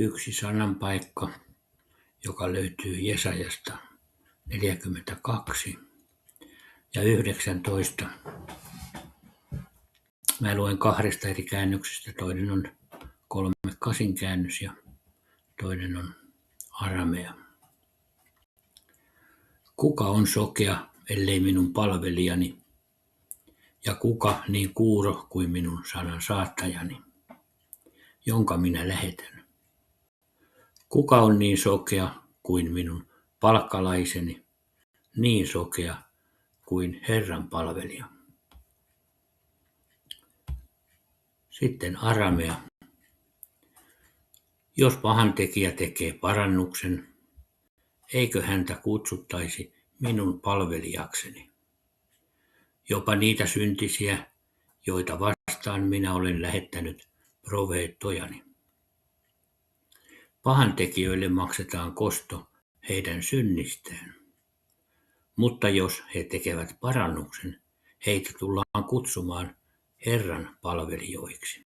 Yksi sananpaikka, joka löytyy Jesajasta 42 ja 19. Mä luen kahdesta eri käännöksestä. Toinen on 3:8 käännös ja toinen on aramea. Kuka on sokea, ellei minun palvelijani, ja kuka niin kuuro kuin minun sanan saattajani, jonka minä lähetän? Kuka on niin sokea kuin minun palkkalaiseni, niin sokea kuin Herran palvelija? Sitten aramea. Jos pahantekijä tekee parannuksen, eikö häntä kutsuttaisi minun palvelijakseni? Jopa niitä syntisiä, joita vastaan minä olen lähettänyt profeettojani. Pahantekijöille maksetaan kosto heidän synnistään, mutta jos he tekevät parannuksen, heitä tullaan kutsumaan Herran palvelijoiksi.